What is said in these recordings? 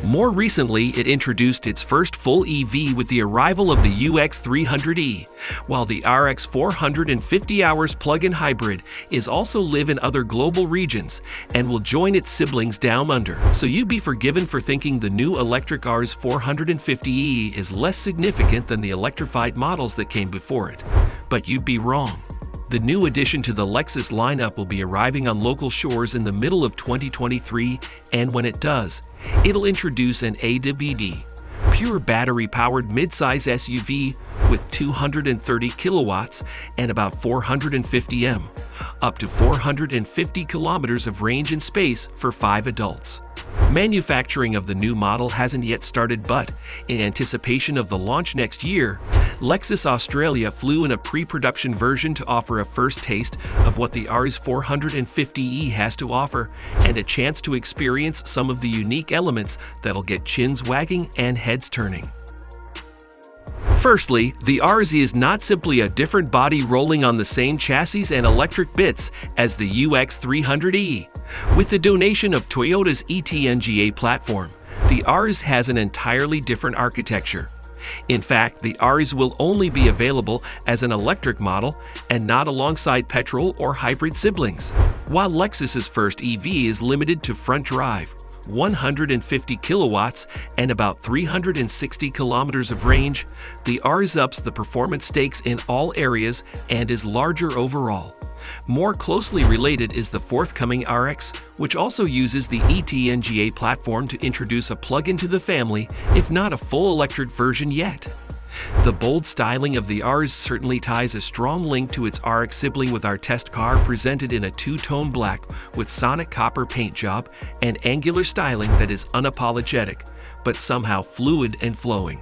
More recently, it introduced its first full EV with the arrival of the UX300e, while the RX 450 hours plug-in hybrid is also live in other global regions and will join its siblings down under. So you'd be forgiven for thinking the new electric RZ 450e is less significant than the electrified models that came before it. But you'd be wrong. The new addition to the Lexus lineup will be arriving on local shores in the middle of 2023, and when it does, it'll introduce an AWD, pure battery-powered midsize SUV with 230 kilowatts and about 450 m, up to 450 kilometers of range and space for 5 adults. Manufacturing of the new model hasn't yet started, but in anticipation of the launch next year, Lexus Australia flew in a pre-production version to offer a first taste of what the RZ 450e has to offer and a chance to experience some of the unique elements that'll get chins wagging and heads turning. Firstly, the RZ is not simply a different body rolling on the same chassis and electric bits as the UX300e. With the donation of Toyota's eTNGA platform, the RZ has an entirely different architecture. In fact, the RZ will only be available as an electric model and not alongside petrol or hybrid siblings. While Lexus's first EV is limited to front drive, 150 kilowatts and about 360 kilometers of range, the RZ ups the performance stakes in all areas and is larger overall. More closely related is the forthcoming RX, which also uses the eTNGA platform to introduce a plug-in to the family, if not a full electric version yet. The bold styling of the RZ certainly ties a strong link to its RX sibling, with our test car presented in a two-tone black with sonic copper paint job and angular styling that is unapologetic, but somehow fluid and flowing.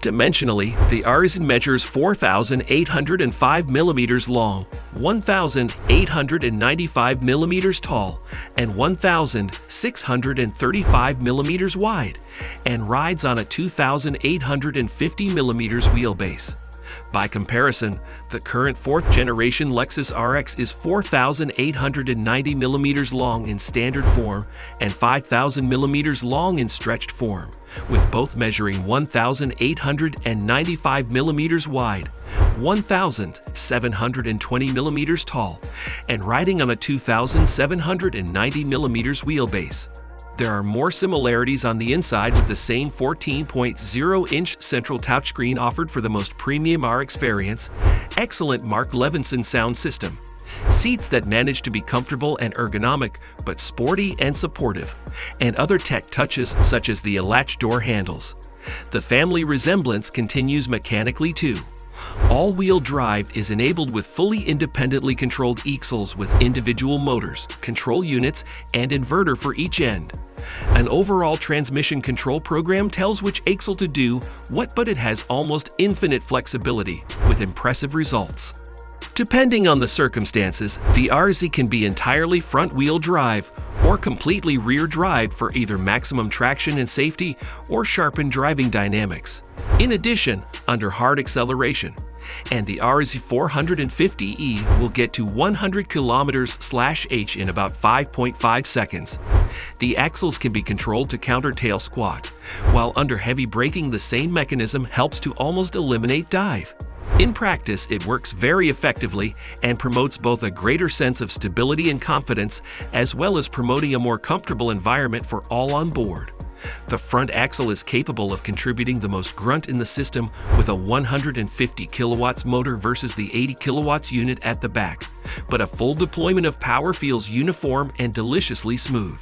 Dimensionally, the RZ measures 4,805 millimeters long, 1,895 millimeters tall, and 1,635 millimeters wide, and rides on a 2,850 millimeters wheelbase. By comparison, the current 4th generation Lexus RX is 4,890 millimeters long in standard form and 5,000 millimeters long in stretched form, with both measuring 1,895 millimeters wide, 1,720 millimeters tall, and riding on a 2,790 millimeters wheelbase. There are more similarities on the inside, with the same 14.0-inch central touchscreen offered for the most premium RX variants, excellent Mark Levinson sound system, seats that manage to be comfortable and ergonomic but sporty and supportive, and other tech touches such as the latch door handles. The family resemblance continues mechanically too. All-wheel drive is enabled with fully independently controlled axles with individual motors, control units, and inverter for each end. An overall transmission control program tells which axle to do what, but it has almost infinite flexibility with impressive results. Depending on the circumstances, the RZ can be entirely front-wheel drive or completely rear-drive for either maximum traction and safety or sharpened driving dynamics. In addition, under hard acceleration, and the RZ 450e will get to 100 km/h in about 5.5 seconds. The axles can be controlled to counter tail squat, while under heavy braking the same mechanism helps to almost eliminate dive. In practice, it works very effectively and promotes both a greater sense of stability and confidence, as well as promoting a more comfortable environment for all on board. The front axle is capable of contributing the most grunt in the system with a 150 kilowatts motor versus the 80 kilowatts unit at the back, but a full deployment of power feels uniform and deliciously smooth.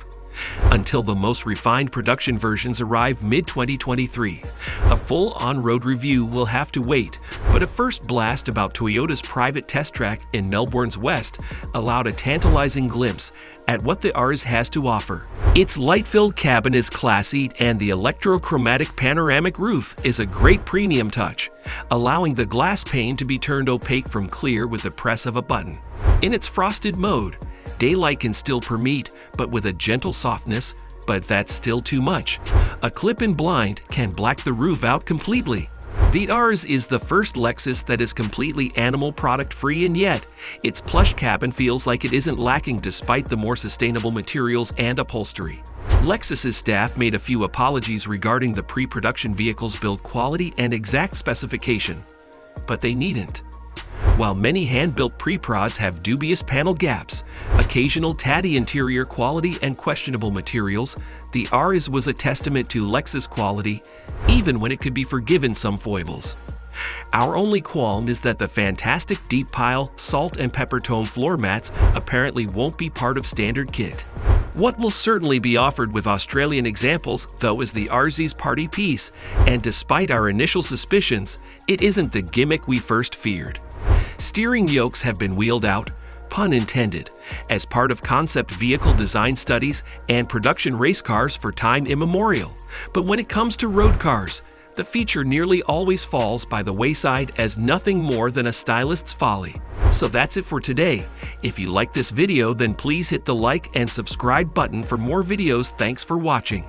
Until the most refined production versions arrive mid-2023, a full on-road review will have to wait, but a first blast about Toyota's private test track in Melbourne's West allowed a tantalizing glimpse at what the RZ has to offer. Its light-filled cabin is classy, and the electrochromatic panoramic roof is a great premium touch, allowing the glass pane to be turned opaque from clear with the press of a button. In its frosted mode, daylight can still permeate, but with a gentle softness, but that's still too much. A clip-in blind can black the roof out completely. The RZ is the first Lexus that is completely animal product-free, and yet its plush cabin feels like it isn't lacking despite the more sustainable materials and upholstery. Lexus's staff made a few apologies regarding the pre-production vehicle's build quality and exact specification, but they needn't. While many hand-built pre-prods have dubious panel gaps, occasional tatty interior quality, and questionable materials, the RZ was a testament to Lexus quality, even when it could be forgiven some foibles. Our only qualm is that the fantastic deep pile, salt and pepper tone floor mats apparently won't be part of standard kit. What will certainly be offered with Australian examples, though, is the RZ's party piece, and despite our initial suspicions, it isn't the gimmick we first feared. Steering yokes have been wheeled out, pun intended, as part of concept vehicle design studies and production race cars for time immemorial. But when it comes to road cars, the feature nearly always falls by the wayside as nothing more than a stylist's folly. So that's it for today. If you like this video, then please hit the like and subscribe button for more videos. Thanks for watching.